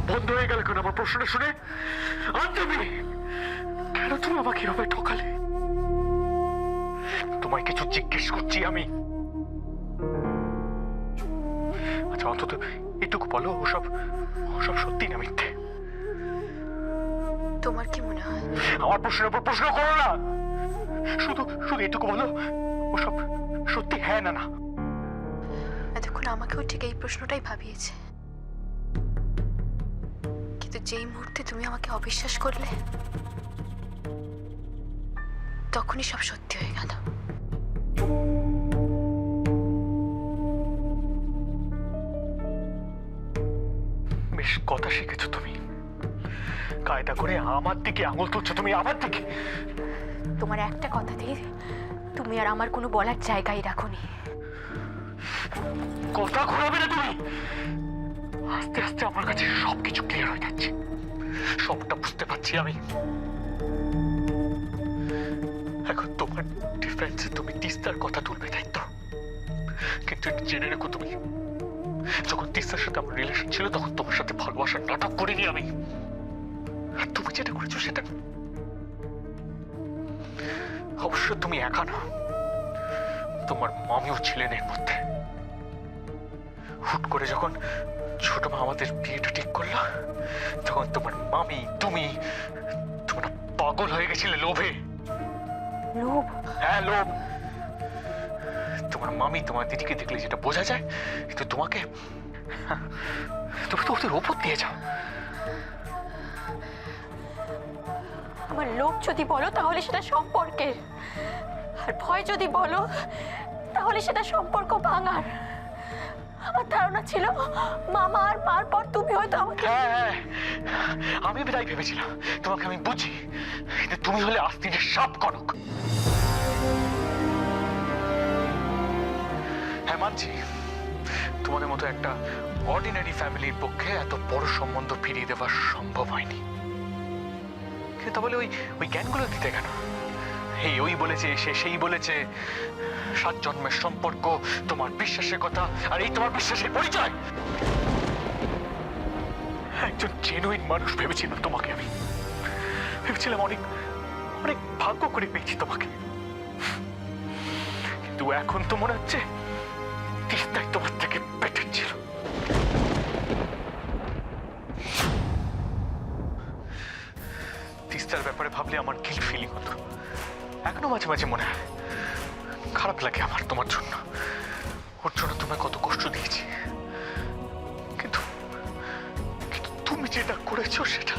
বন্ধ হয়ে গেল কেন আমার প্রশ্নটা শুনে? তুমি কেন তুমি আমাকে এভাবে ঠকালে? তোমায় কিছু জিজ্ঞেস করছি আমি। আচ্ছা অন্তত এটুকু বলো, ওসব ওসব সত্যি না মিথ্যে? তোমার কি মনে হয়? আমার প্রশ্নের উপর প্রশ্ন করো না, শুধু শুধু এটুকু বলো ওসব সত্যি হ্যাঁ না না। এতক্ষণ আমাকেও ঠিক এই প্রশ্নটাই ভাবিয়েছে, কিন্তু যেই মুহূর্তে তুমি আমাকে অবিশ্বাস করলে তখনই সব সত্যি হয়ে গেল। বেশ কথা শিখেছো তুমি, কায়দা করে আমার দিকে আঙুল তুলছো তুমি, আমার দিকে। তোমার একটা কথাতেই তুমি আর আমার কোনো বলার জায়গায় রাখোনি। কথা ঘোরাবে না তুমি। আস্তে আস্তে আমার কাছে সবকিছু ক্লিয়ার হয়ে যাচ্ছে, সবটা বুঝতে পারছি আমি। এখন তোমার ডিফেন্সে তুমি তিস্তার কথা তুলবে, তাই তো? কিন্তু জেনে রেখো তুমি, যখন তিস্তার সাথে আমার রিলেশন ছিল তখন তোমার সাথে ভালোবাসার নাটক করিনি আমি। আর তুমি যেটা করেছো সেটা অবশ্য তুমি একা না, তোমার মামিও ছিলেন এর মধ্যে। হুট করে যখন ছোট মা আমাদের বিয়েটা ঠিক করলো তখন তোমার মামি তুমি তোমরা পাগল হয়ে গেছিলে লোভে। লোভ? হ্যাঁ লোভ। তোমার মামি তোমার দিদিকে দেখলে যেটা বোঝা যায়, কিন্তু তোমাকে তুমি তো ওদের ওপর দিয়ে যাও। আমার লোভ যদি বলো তাহলে সেটা সম্পর্কের, আর ভয় যদি বলো তাহলে সেটা সম্পর্ক ভাঙার। আমার ধারণা ছিল মামা আর মার পর তুমি হয়তো আমাকে। হ্যাঁ আমি তাই ভেবেছিলাম, তোমাকে আমি বুঝি, কিন্তু তুমি হলে আস্তিনের সাপ কনক। হ্যাঁ মানছি, তোমাদের মতো একটা অর্ডিনারি ফ্যামিলির পক্ষে এত বড় সম্বন্ধ ফিরিয়ে দেওয়া সম্ভব হয়নি। কিন্তু বলে ওই জ্ঞানগুলো দিতে কেন? ওই বলেছে, সেই বলেছে, 7 জন্মের সম্পর্ক, তোমার বিশ্বাসের কথা, আর এই তোমার বিশ্বাসের পরিচয়। একজন জেনুইন মানুষ ভেবেছিলাম তোমাকে আমি, ভেবেছিলাম অনেক অনেক ভাগ্য করে পেয়েছি তোমাকে। কিন্তু এখন তো মনে হচ্ছে তিস্তাই তোমার থেকে বেটার ছিল। তিস্তার ব্যাপারে ভাবলে আমার গিল্ট ফিলিং হতো, এখনো মাঝে মাঝে মনে হয়। খারাপ লাগে আমার তোমার জন্য, ওর জন্য তোমায় কত কষ্ট দিয়েছি। কিন্তু তুমি যেটা করেছো সেটা